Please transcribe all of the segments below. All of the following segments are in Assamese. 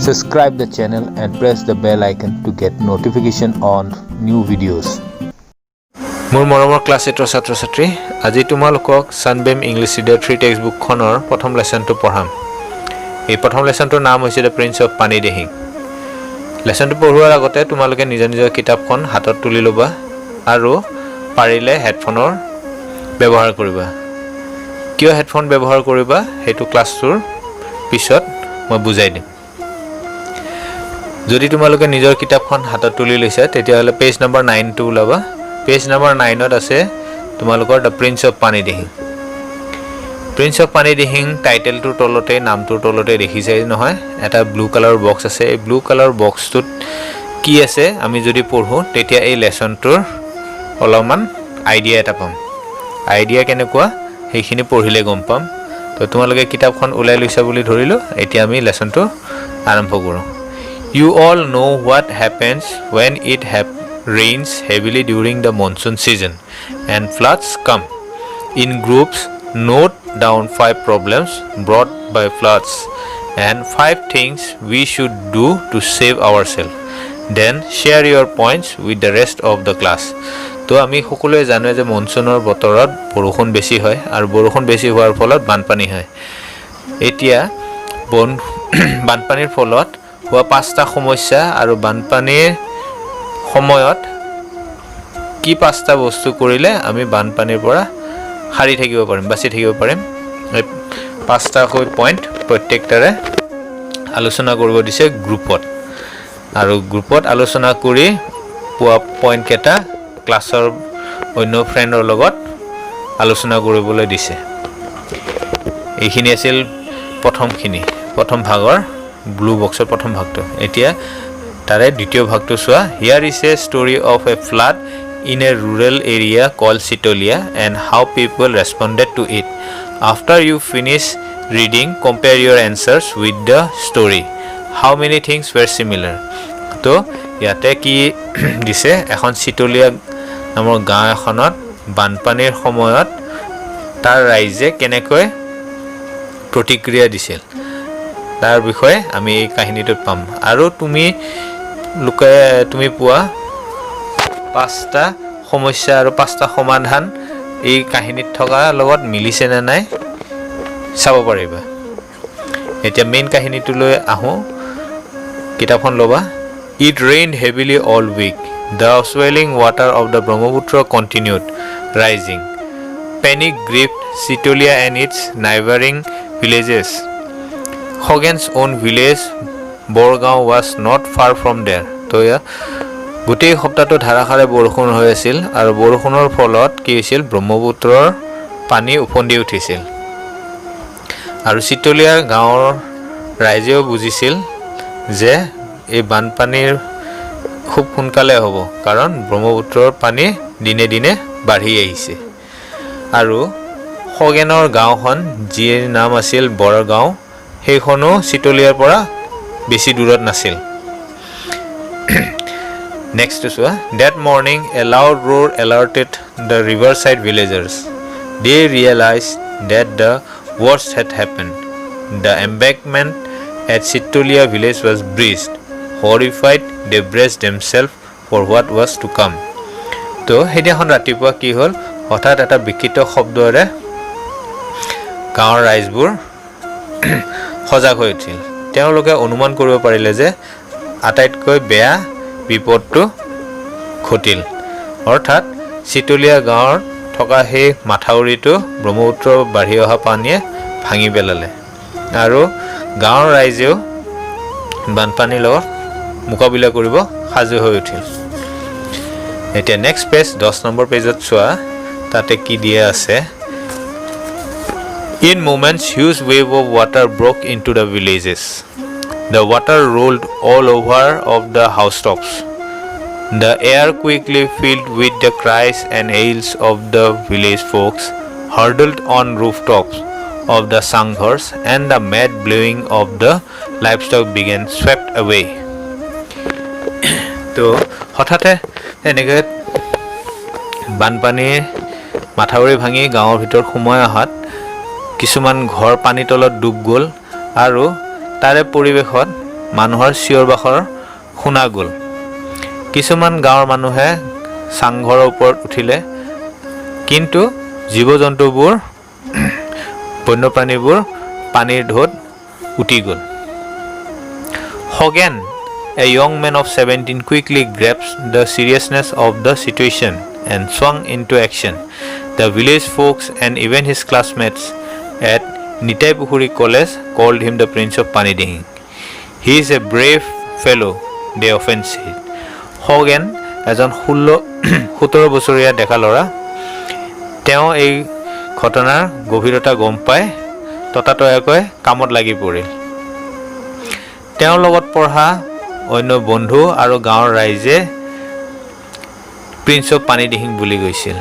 Subscribe the channel and press the bell icon to get notification on new videos. মোৰ মৰমৰ ক্লাছ 8 ছাত্ৰ-ছাত্ৰী আজি তোমালোকক সানবেম ইংলিছ ৰিডাৰ 3 টেক্সট বুক খনৰ প্ৰথম লেসনটো পঢ়াম। এই প্ৰথম লেসনটোৰ নাম হৈছে দ্য প্ৰিন্স অফ পানী দিহিং। লেসনটো পঢ়োৱাৰ আগতে তোমালোকে নিজৰ কিতাপখন হাতত তুলি লবা আৰু পাৰিলে হেডফোনৰ ব্যৱহাৰ কৰিবা। কিয় হেডফোন ব্যৱহাৰ কৰিবা হেতু ক্লাছটোৰ পিছত মই বুজাই দিম। যদি তোমালোকে নিজৰ কিতাপখন হাতত তুলি লৈছা তেতিয়াহলে পেজ নম্বৰ 9 টো ওলাবা। পেজ নম্বৰ 9 ত আছে তোমালোকৰ দ্য প্ৰিন্স অফ পানী দিহিং। প্ৰিন্স অফ পানী দিহিং টাইটেলটোৰ তলতে নামটোৰ তলতে দেখিছে নহয় এটা ব্লু কালাৰ বক্স আছে। এই ব্লু কালাৰ বক্সটোত কি আছে আমি যদি পঢ়ো তেতিয়া এই লেসনটোৰ অলপমান আইডিয়া এটা পাম। আইডিয়া কেনেকুৱা সেইখিনি পঢ়িলে গম পাম। তো তোমালোকে কিতাপখন উলাই লৈছা বুলি ধৰিলো এতিয়া আমি লেসনটো আৰম্ভ কৰো। You all know what happens when it rains heavily during the monsoon season and floods come. In groups, note down 5 problems brought by floods and 5 things we should do to save ourselves. Then share your points with the rest of the class. তো আমি সকলোৱে জানো যে মনসুনৰ বতৰত বৰষুণ বেছি হয় আৰু বৰষুণ বেছি হোৱাৰ ফলত বানপানী হয়। এতিয়া বানপানীৰ ফলত হোৱা 5টা সমস্যা আৰু বানপানীৰ সময়ত কি 5টা বস্তু কৰিলে আমি বানপানীৰ পৰা হাৰি থাকিব পাৰিম বাচি থাকিব পাৰিম। এই 5টা পইণ্ট প্ৰত্যেকটাৰে আলোচনা কৰিব দিছে গ্ৰুপত আৰু গ্ৰুপত আলোচনা কৰি পোৱা পইণ্ট কেটা ক্লাছৰ অন্য ফ্ৰেণ্ডৰ লগত আলোচনা কৰিবলৈ দিছে। এইখিনি আছিল প্ৰথম ভাগৰ ব্লু বক্সৰ প্ৰথম ভাগটো। এতিয়া তাৰে দ্বিতীয় ভাগটো চোৱা। Here is a story of a flood in a rural area called Sitolia and how people responded to it. After you finish reading, compare your answers with the story. How many things were similar? তো ইয়াতে কি দিছে এখন চিতলিয়া নামৰ গাঁও এখনত বানপানীৰ সময়ত তাৰ ৰাইজে কেনেকৈ প্ৰতিক্ৰিয়া দিছিল তাৰ বিষয়ে আমি এই কাহিনীটো পাম। আৰু তুমি পোৱা 5টা সমস্যা আৰু 5টা সমাধান এই কাহিনীত থকা লগত মিলিছে নে নাই চাব পাৰিবা। এতিয়া মেইন কাহিনীটোলৈ আহো। কিতাপখন লবা। It rained heavily all week. The swelling water of the Brahmaputra continued rising. Panic gripped Sitolia and its neighboring villages. Hogan's own village, Borgaon, was not far from there. তো গোটেই সপ্তাহটো ধাৰাসাৰে বৰষুণ হৈ আছিল আৰু বৰষুণৰ ফলত কি হৈছিল ব্ৰহ্মপুত্ৰৰ পানী উফন্দি উঠিছিল আৰু চিতলিয়া গাঁৱৰ ৰাইজেও বুজিছিল যে এই বানপানীৰ খুব সোনকালে হ'ব কাৰণ ব্ৰহ্মপুত্ৰৰ পানী দিনে দিনে বাঢ়ি আহিছে। আৰু খগেনৰ গাঁওখন যিৰ নাম আছিল বৰগাঁও সেইখনো চিতলিয়াৰ পৰা বেছি দূৰত নাছিল। Next চোৱা। That morning a loud roar alerted the riverside villagers. They realized that the worst had happened. The embankment at Sitolia village was breached. Horrified, they braced themselves for what was to come. তো সেইদিনাখন ৰাতিপুৱা কি হ'ল হঠাৎ এটা বিকৃত শব্দৰে গাঁৱৰ ৰাইজবোৰ সজাগ হৈ উঠিল। তেওঁলোকে অনুমান কৰিব পাৰিলে যে আটাইতকৈ বেয়া বিপদটো ঘটিল। অৰ্থাৎ চিতলিয়া গাঁৱৰ থকা সেই মাথাউৰিটো ব্ৰহ্মপুত্ৰ বাঢ়ি অহা পানীয়ে ভাঙি পেলালে আৰু গাঁৱৰ ৰাইজেও বানপানীৰ লগত মোকাবিলা কৰিব সাজু হৈ উঠিল। এতিয়া নেক্সট পেজ 10 নম্বৰ পেজত চোৱা তাতে কি দিয়া আছে। In moments, huge wave of water broke into the villages. The water rolled all over of the housetops. The air quickly filled with the cries and wails of the village folks, hurled on rooftops of the sanghars, and the mad blowing of the livestock began swept away. তো হঠাতে এনেকৈ বানপানীৰ মাথাউৰি ভাঙি গাঁৱৰ ভিতৰ সোমাই অহাত কিছুমান ঘৰ পানী তলত ডুব গ'ল আৰু তাৰে পৰিৱেশত মানুহৰ চিঞৰ বাখৰ শুনা গ'ল। কিছুমান গাঁৱৰ মানুহে চাংঘৰৰ ওপৰত উঠিলে, কিন্তু জীৱ জন্তুবোৰ বন্যপ্ৰাণীবোৰ পানীৰ ঢৌত উটি গ'ল। Hogan, a young man of 17, quickly grasped the seriousness of the situation and swung into action. The village folks and even his classmates at Nitai Pukhuri College called him the Prince of Panidihing. He is a brave fellow, they often said. Hogan, এজন 17 বছৰীয়া ডেকা ল'ৰা। তেওঁ এই ঘটনাৰ গভীৰতা গম পাই ততাতয়াকৈ কামত লাগি পৰিল। তেওঁৰ লগত পঢ়া অন্য বন্ধু আৰু গাঁৱৰ ৰাইজে প্ৰিন্স অফ পানীদিহিং বুলি কৈছিল,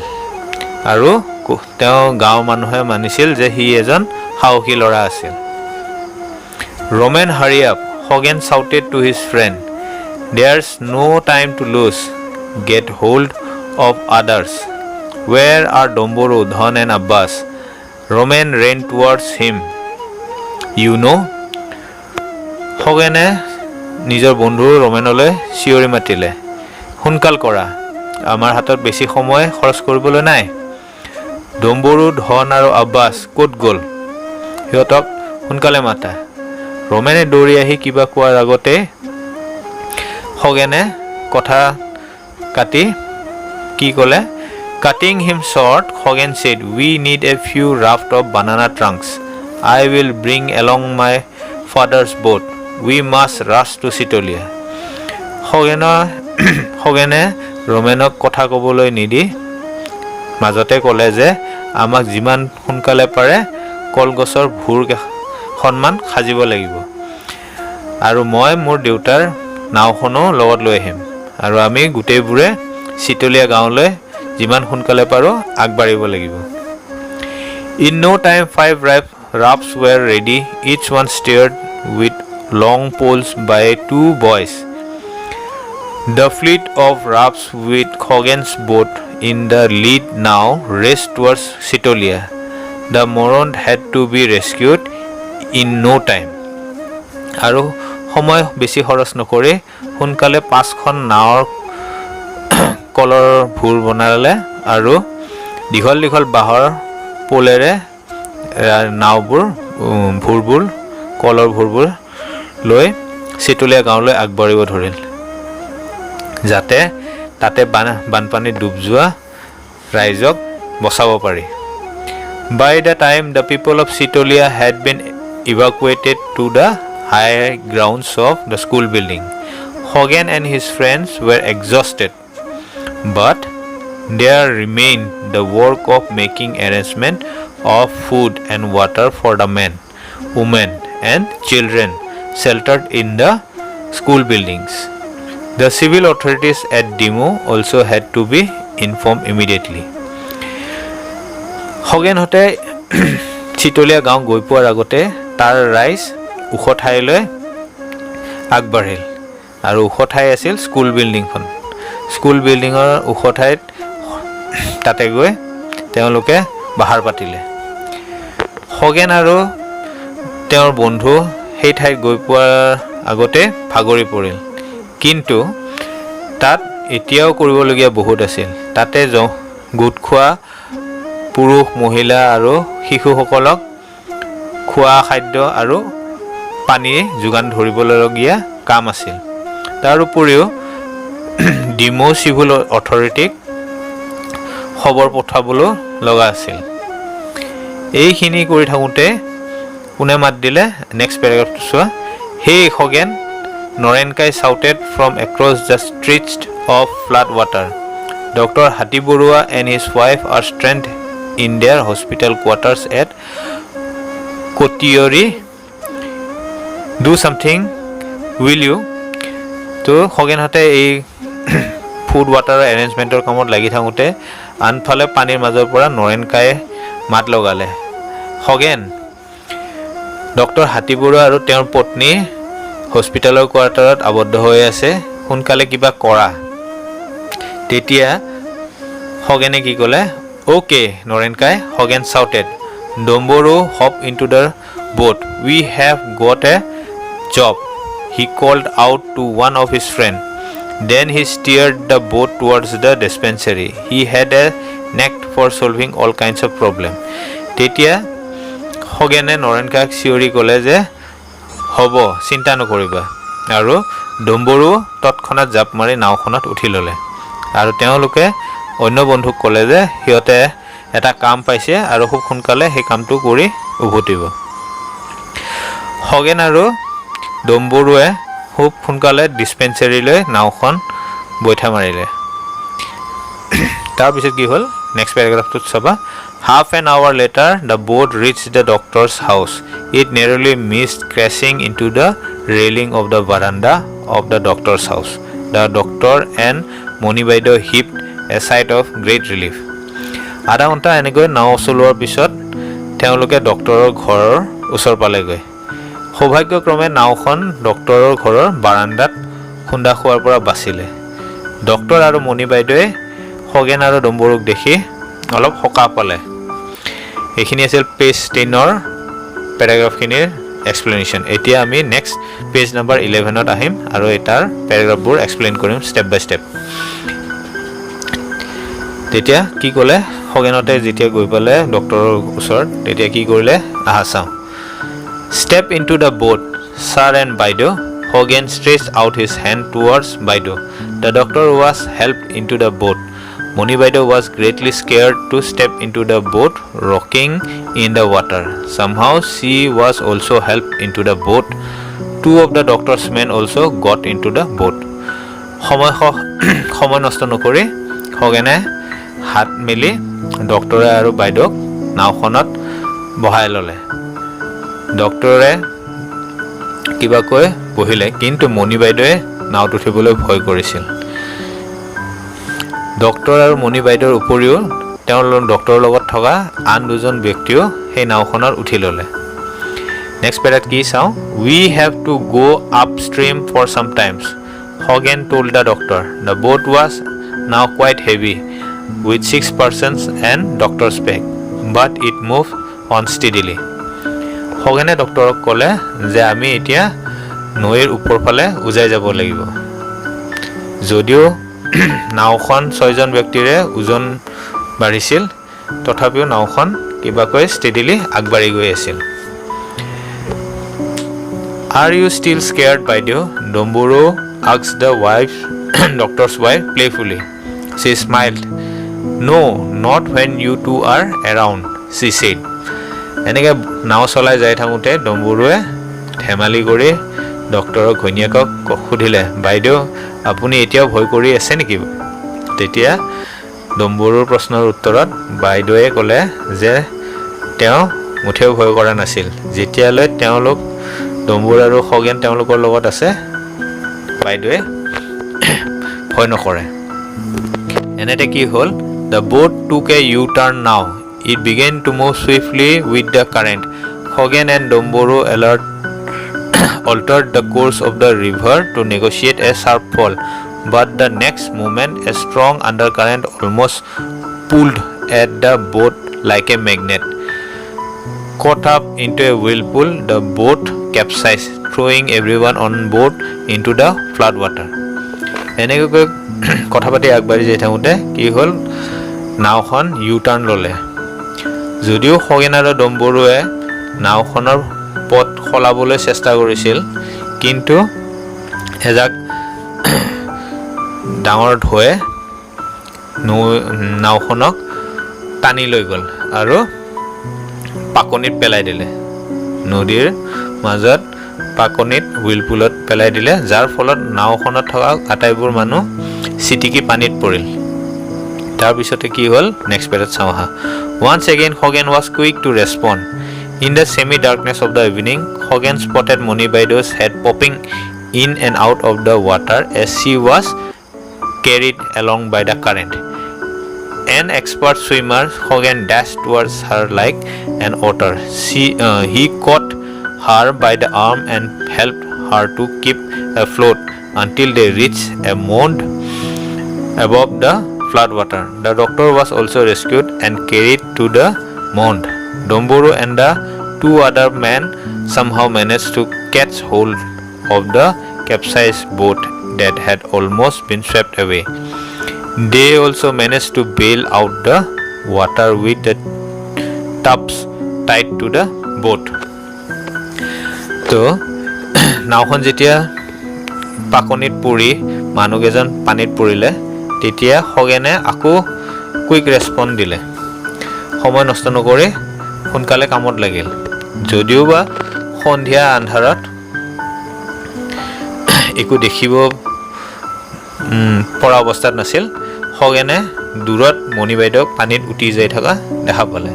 আৰু তেওঁ গাঁৱৰ মানুহে মানিছিল যে সি এজন সাহসী ল'ৰা আছিল। Roman, hurry up, Hogan shouted to his friend. There's no time to lose. Get hold of others. Where are Domboru, Dhan and Abbas? Roman ran towards him. You know? Hogane নিজৰ বন্ধু ৰোমেনলৈ চিঞৰি মাতিলে, সোনকাল কৰা, আমাৰ হাতত বেছি সময় খৰচ কৰিবলৈ নাই। ডম্বৰু, ধন আৰু আব্বাছ ক'ত গ'ল? সিহঁতক সোনকালে মাতা। ৰোমেনে দৌৰি আহি কিবা কোৱাৰ আগতে হগেনে কথা কাটি কি ক'লে? Cutting him short, Hogan said, we need a few raft of banana trunks. I will bring along my father's boat. We must rush to Sitolia. Hogane ৰোমেনক কথা ক'বলৈ নিদি মাজতে ক'লে যে আমাক যিমান সোনকালে পাৰে কলগছৰ ভূৰখনমান সাজিব লাগিব, আৰু মই মোৰ দেউতাৰ নাওখনো লগত লৈ আহিম, আৰু আমি গোটেইবোৰে চিতলীয়া গাঁৱলৈ যিমান সোনকালে পাৰোঁ আগবাঢ়িব লাগিব। In no time 5 rafts were ready, each one steered with long poles by 2 boys. The fleet of rafts with Hogan's boat in the lead now raced towards Sitolia. The moron had to be rescued in no time. আৰু সময় বেছি খৰচ নকৰি সোনকালে 5খন নাৱৰ কলৰ ভূৰ বনালে, আৰু দীঘল দীঘল বাঁহৰ পোলেৰে নাওবোৰ কলৰ ভূৰবোৰ লৈ চিতলীয়া গাঁৱলৈ আগবাঢ়িব ধৰিল, যাতে তাতে বানপানীত ডুব যোৱা ৰাইজক বচাব পাৰি। By the time the people of Sitolia had been evacuated to the high grounds of the school building, Hogan and his friends were exhausted, but there remained the work of making arrangement of food and water for the men, women and children sheltered in the school buildings. The civil authorities at Dimo also had to be informed immediately. Hoganহঁতে চিতলীয়া গাঁও গৈ পোৱাৰ আগতে তাৰ ৰাইজ ওখ ঠাইলৈ আগবাঢ়িল, আৰু ওখ ঠাই আছিল স্কুল বিল্ডিংখন। স্কুল বিল্ডিঙৰ ওখ ঠাইত তাতে গৈ তেওঁলোকে বাহাৰ পাতিলে। হগেন আৰু তেওঁৰ বন্ধু সেই ঠাইত গৈ পোৱাৰ আগতে ভাগৰি পৰিল, কিন্তু তাত এতিয়াও কৰিবলগীয়া বহুত আছিল। তাতে গোট খোৱা পুৰুষ, মহিলা আৰু শিশুসকলক খোৱা খাদ্য আৰু পানী যোগান ধৰিবলগীয়া কাম আছিল। তাৰ উপৰিও ডিমো চিভিল অথৰিটিক খবৰ পঠাবলৈ লগা আছিল। এইখিনি কৰি থাকোঁতে কোনে মাত দিলে? নেক্সট পেৰাগ্ৰাফটো চোৱা। Hey Hogan, Norenkai shouted from across the stretch of flood water. Dr. Hati Borua and his wife are stranded in their hospital quarters at Kotiori. Do something, will you? তো হগেনহঁতে এই ফুড ৱাটাৰ এৰেঞ্জমেণ্টৰ কামত লাগি থাকোঁতে আনফালে পানীৰ মাজৰ পৰা নৰেনকায়ে মাত লগালে, হগেন, ডক্টৰ হাতী বৰুৱা আৰু তেওঁৰ পত্নী হস্পিটেলৰ কোৱাৰ্টাৰত আবদ্ধ হৈ আছে, সোনকালে কিবা কৰা। তেতিয়া হগেনে কি ক'লে? Okay নৰেনকাই, Hogen shouted, Dambaru hop into the boat. We have got a job. he called out to one of his friends. Then he steered the boat towards the dispensary. He had a knack for solving all kinds of problems. তেতিয়া খগেনে নৰেনকাক চিঞৰি ক'লে যে হ'ব চিন্তা নকৰিবা আৰু ডম্বৰু তৎক্ষণাত জাপ মাৰি নাওখনত উঠি ল'লে আৰু তেওঁলোকে অন্য বন্ধুক ক'লে যে সিহঁতে এটা কাম পাইছে আৰু খুব সোনকালে সেই কামটো কৰি উভতিব খগেন আৰু ডম্বৰুৱে খুব সোনকালে ডিস্পেন্সাৰীলৈ নাওখন বৈঠা মাৰিলে তাৰপিছত কি হ'ল নেক্সট পেৰাগ্ৰাফটোত চাবা Half an hour later, the boat reached the doctor's house. It narrowly missed crashing into the railing of the veranda of the doctor's house. The doctor and Monibaido heaved a sigh of great relief. আধা ঘণ্টা এনেকৈ নাও চলোৱাৰ পিছত তেওঁলোকে ডক্টৰৰ ঘৰৰ ওচৰ পালেগৈ সৌভাগ্যক্ৰমে নাওখন ডক্টৰৰ ঘৰৰ বাৰান্দাত খুন্দা খোৱাৰ পৰা বাচিলে ডক্টৰ আৰু মণিবাইদেৱে খগেন আৰু ডম্বৰুক দেখি অলপ সকাহ পালে এইখিনি আছিল পেজ 10ৰ পেৰাগ্ৰাফখিনিৰ এক্সপ্লেনেশ্যন এতিয়া আমি নেক্সট পেজ নম্বৰ 11ত আহিম আৰু এটাৰ পেৰাগ্ৰাফবোৰ এক্সপ্লেইন কৰিম ষ্টেপ বাই ষ্টেপ তেতিয়া কি ক'লে খগেনতে যেতিয়া গৈ পালে ডক্টৰৰ ওচৰত তেতিয়া কি কৰিলে আহা চাওঁ Step into the boat, sir and Baido. Hogan stretched out his hand towards Baido. The doctor was helped into the boat. Moni Baido was greatly scared to step into the boat, rocking in the water. Somehow she was also helped into the boat. Two of the doctor's men also got into the boat. সময় নষ্ট নকৰি খগেনে হাত মেলি ডক্টৰে আৰু বাইদেউক নাওখনত বহাই ল'লে ডক্টৰে কিবা কৈ বহিলে কিন্তু মণি বাইদেৱে নাওত উঠিবলৈ ভয় কৰিছিল ডক্টৰ আৰু মণি বাইদেউৰ উপৰিও তেওঁৰ ডক্টৰৰ লগত থকা আন দুজন ব্যক্তিও সেই নাওখনত উঠি ল'লে নেক্সট পেৰাত কি চাওঁ we have to go upstream for some times Hogan told the doctor the boat was now quite heavy with 6 persons and doctor's bag but it moved on steadily খগেনে ডক্টৰক ক'লে যে আমি এতিয়া নৈৰ ওপৰফালে উজাই যাব লাগিব যদিও নাওখন 6 জন ব্যক্তিৰে ওজন বাঢ়িছিল তথাপিও নাওখন কিবাকৈ ষ্টেডিলি আগবাঢ়ি গৈ আছিল Are you still scared Baido? Domburu asked the doctor's wife playfully. She smiled. No, not when you two are around, she said. এনেকৈ নাও চলাই যাই থাকোঁতে ডম্বৰুৱে ধেমালি কৰি ডক্টৰৰ ঘৈণীয়েকক সুধিলে বাইদেউ আপুনি এতিয়াও ভয় কৰি আছে নেকি তেতিয়া ডম্বৰুৰ প্ৰশ্নৰ উত্তৰত বাইদেৱে ক'লে যে তেওঁ মুঠেও ভয় কৰা নাছিল যেতিয়ালৈ তেওঁলোক ডম্বৰু আৰু খগেন তেওঁলোকৰ লগত আছে বাইদেৱে ভয় নকৰে এনেতে কি হ'ল The boat took a U-turn now. It began to move swiftly with the current. Hogan and Domburu altered the course of the river to negotiate a sharp fall. But the next moment, a strong undercurrent almost pulled at the boat like a magnet. Caught up into a whirlpool, the boat capsized, throwing everyone on board into the floodwater. এনেকৈ কথা পাতি আগবাঢ়ি যাই থাকোঁতে কি হ'ল নাওখন ইউ-টাৰ্ণ ল'লে যদিও খগেন আৰু ডম্বৰুৱে নাওখনৰ পথ সলাবলৈ চেষ্টা কৰিছিল কিন্তু এজাক ডাঙৰ ঢৌৱে নাওখনক টানি লৈ গ'ল আৰু পাকনিত পেলাই দিলে নদীৰ মাজত পাকনিত হুইলপুলত পেলাই দিলে যাৰ ফলত নাওখনত থকা আটাইবোৰ মানুহ চিটিকি পানীত পৰিল তাৰপিছতে কি হ'ল নেক্সট পেজত চাওঁ আহা Once again Hogan was quick to respond. In the semi-darkness of the evening, Hogan spotted Moni Baido's head popping in and out of the water as she was carried along by the current. An expert swimmer, Hogan dashed towards her like an otter. He caught her by the arm and helped her to keep afloat until they reached a mound above the floodwater. The doctor was also rescued and carried to the mound. Domburu and the two other men somehow managed to catch hold of the capsized boat that had almost been swept away. They also managed to bail out the water with the tubs tied to the boat. তো নাওখন যেতিয়া পাকনিত পৰি মানুহকেইজন পানীত পৰিলে তেতিয়া খগেনে আকৌ কুইক ৰেছপন্স দিলে সময় নষ্ট নকৰি সোনকালে কামত লাগিল যদিও বা সন্ধিয়া আন্ধাৰত একো দেখিব পৰা অৱস্থাত নাছিল খগেনে দূৰত মণি বাইদেউক পানীত উটি যাই থকা দেখা পালে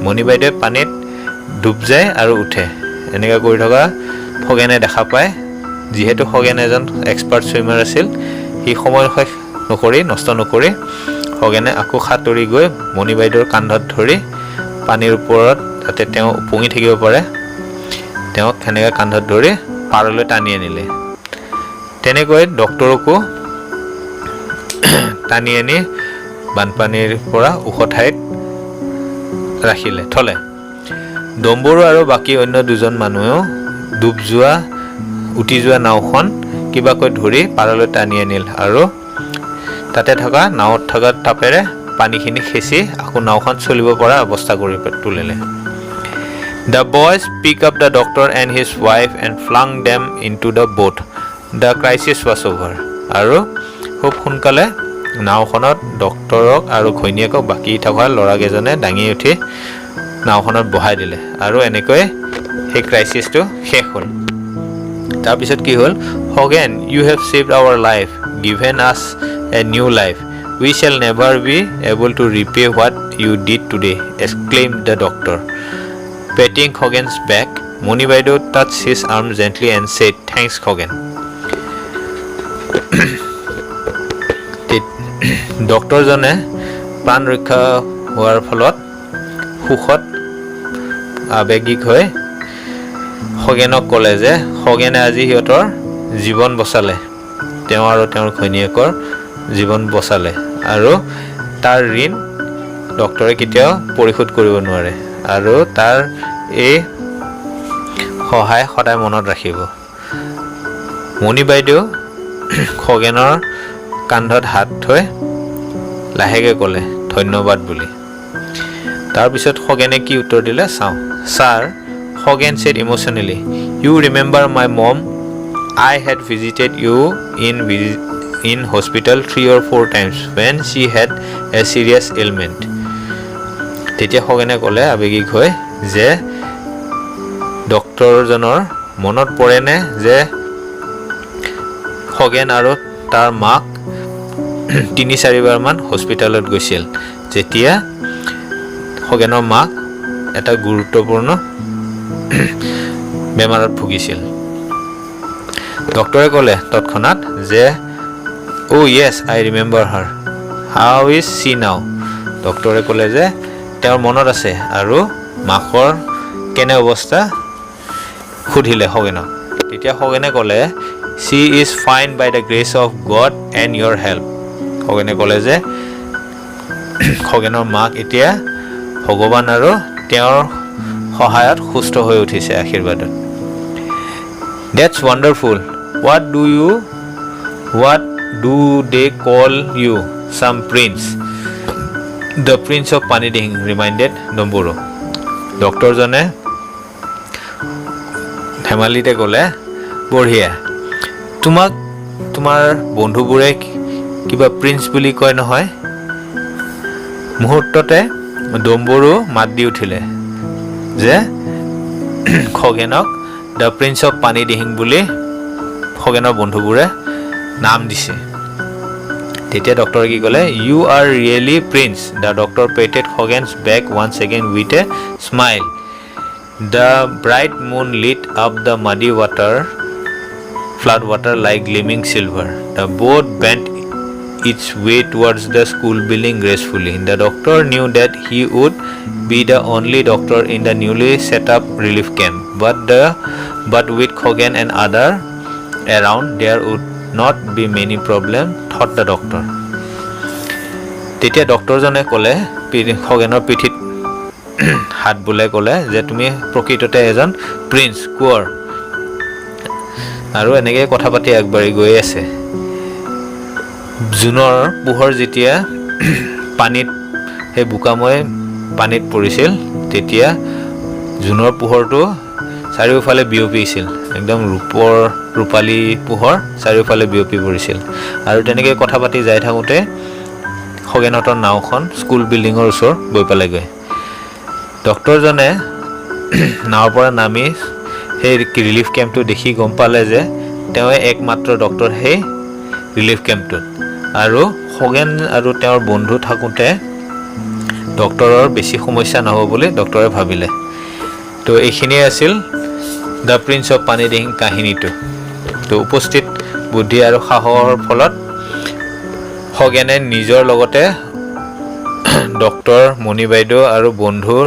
মণি বাইদেৱে পানীত ডুব যায় আৰু উঠে এনেকৈ কৰি থকা খগেনে দেখা পায় যিহেতু খগেন এজন এক্সপাৰ্ট ছুইমাৰ আছিল সেই সময় নষ্ট নকৰি খগেনে আকৌ সাঁতুৰি গৈ মণি বাইদেউৰ কান্ধত ধৰি পানীৰ ওপৰত যাতে তেওঁ উপঙি থাকিব পাৰে তেওঁক সেনেকৈ কান্ধত ধৰি পাৰলৈ টানি আনিলে তেনেকৈ ডক্টৰকো টানি আনি বানপানীৰ পৰা ওখ ঠাইত ৰাখিলে থলে ডম্বৰু আৰু বাকী অন্য দুজন মানুহেও উটি যোৱা নাওখন কিবাকৈ ধৰি পাৰলৈ টানি আনিল আৰু তাতে থকা নাৱত থকা টাপেৰে পানীখিনি খেচি আকৌ নাওখন চলিব পৰা অৱস্থা কৰি তুলিলে The boys picked up the doctor and his wife and flung them into the boat. The crisis was over. আৰু খুব সোনকালে নাওখনত ডক্টৰক আৰু ঘৈণীয়েকক বাকী থকা ল'ৰাকেইজনে দাঙি উঠি নাওখনত বহাই দিলে আৰু এনেকৈ সেই ক্ৰাইচিছটো শেষ হ'ল তাৰপিছত কি হ'ল Khagen you have saved our life given us a new life we shall never be able to repay what you did today exclaimed the doctor patting Khoghen's back Moni Baido touched his arm gently and said thanks Khoghen doctor জনে প্ৰাণ ৰক্ষা হোৱাৰ ফলত সুখত আবেগিক হৈ খগেনক ক'লে যে খগেনে আজি সিহঁতৰ জীৱন বচালে তেওঁ আৰু তেওঁৰ ঘৈণীয়েকৰ জীৱন বচালে আৰু তাৰ ঋণ ডক্টৰে কেতিয়াও পৰিশোধ কৰিব নোৱাৰে আৰু তাৰ এই সহায় সদায় মনত ৰাখিব মণি বাইদেউ খগেনৰ কান্ধত হাত থৈ লাহেকৈ ক'লে ধন্যবাদ বুলি তাৰপিছত খগেনে কি উত্তৰ দিলে চাওঁ sir Khoghen said emotionally, you remember my mom? I had visited you in hospital 3 or 4 times when she had a serious ailment. তেতিয়া খগেনে ক'লে আবেগিক হৈ যে ডক্টৰজনৰ মনত পৰেনে যে খগেন আৰু তাৰ মাক 3-4 বাৰমান হস্পিটালত গৈছিল যেতিয়া খগেনৰ মাক এটা গুৰুত্বপূৰ্ণ বেমাৰত ভুগিছিল ডক্টৰে ক'লে তৎক্ষণাত যে oh yes I remember her how is she now ডক্টৰে ক'লে যে তেওঁৰ মনত আছে আৰু মাকৰ কেনে অৱস্থা সুধিলে খগেনক তেতিয়া খগেনে ক'লে she is fine by the grace of God and your help খগেনে ক'লে যে খগেনৰ মাক এতিয়া ভগৱান আৰু তেওঁৰ সহায়ত সুস্থ হৈ উঠিছে আশীৰ্বাদত That's wonderful what do they call you some prince the prince of Paniding reminded Domburu doctor জনে ধেমালিতে ক'লে বঢ়িয়া তোমাক তোমাৰ বন্ধুবোৰে কিবা প্ৰিন্স বুলি কয় নহয় মুহূৰ্ততে ডম্বৰু মাত দি উঠিলে যে খগেনক দ্য প্ৰিন্স অফ পানীদিহিং বুলি খগেনৰ বন্ধুবোৰে নাম দিছে তেতিয়া ডক্টৰে কি ক'লে you are really prince the doctor patted খগেনছ back once again with a smile the bright moon lit up the muddy flood water like gleaming silver the boat bent its way towards the school building gracefully the doctor knew that he would be the only doctor in the newly set up relief camp but with Khoghen and other around there would not be many problem thought the doctor তেতিয়া ডক্টৰ জনে ক'লে খগেনৰ পিঠিত হাত বুলাই ক'লে যে তুমি প্ৰকৃততে এজন প্ৰিন্স কোৱাৰ আৰু এনেকৈ কথা পাতি আগবাঢ়ি গৈ আছে। জুনৰ পোহৰ যেতিয়া পানীত সেই বোকাময় পানীত পৰিছিল, তেতিয়া জুনৰ পোহৰটো চাৰিওফালে বিয়পিছিল। একদম ৰূপালী পোহৰ চাৰিওফালে বিয়পি পৰিছিল। আৰু তেনেকৈ কথা পাতি যাই থাকোঁতে খগেনহঁতৰ নাওখন স্কুল বিল্ডিঙৰ ওচৰ গৈ পালেগৈ। ডক্তৰজনে নাৱৰ পৰা নামি সেই ৰিলিফ কেম্পটো দেখি গম পালে যে তেওঁৱে একমাত্ৰ ডক্তৰ সেই ৰিলিফ কেম্পটোত। আৰু খগেন আৰু তেওঁৰ বন্ধু থাকোঁতে ডক্তৰৰ বেছি সমস্যা নহ'ব বুলি ডক্তৰে ভাবিলে। তো এইখিনিয়ে আছিল দ্য প্ৰিন্স অফ পানীদিহিং কাহিনীটো। তো উপস্থিত বুদ্ধি আৰু সাহসৰ ফলত খগেনে নিজৰ লগতে ডক্তৰ মণি বাইদেউ আৰু বন্ধুৰ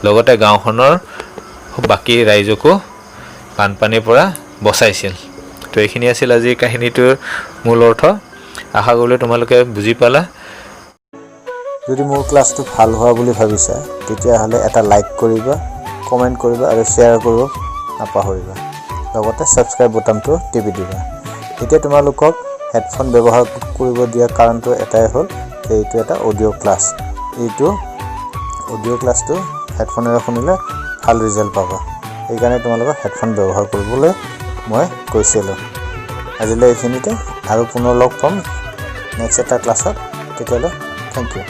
লগতে গাঁওখনৰ বাকী ৰাইজকো বানপানীৰ পৰা বচাইছিল। তো এইখিনি আছিল আজিৰ কাহিনীটোৰ মূল অৰ্থ। আশা কৰিলোঁ তোমালোকে বুজি পালা। যদি মোৰ ক্লাছটো ভাল হোৱা বুলি ভাবিছা, তেতিয়াহ'লে এটা লাইক কৰিবা, কমেণ্ট কৰিবা আৰু শ্বেয়াৰ কৰিব নাপাহৰিবা। লগতে ছাবস্ক্ৰাইব বটানটো টিপি দিবা। এতিয়া তোমালোকক হেডফোন ব্যৱহাৰ কৰিব দিয়া কাৰণটো এটাই হ'ল যে এইটো এটা অডিঅ' ক্লাছ। এইটো অডিঅ' ক্লাছটো হেডফোনেৰে শুনিলে ভাল ৰিজাল্ট পাবা। সেইকাৰণে তোমালোকক হেডফোন ব্যৱহাৰ কৰিবলৈ মই কৈছিলোঁ। আজিলৈ এইখিনিতে, আৰু পুনৰ লগ পাম নেক্সট এটা ক্লাছত। তেতিয়াহ'লে থেংক ইউ।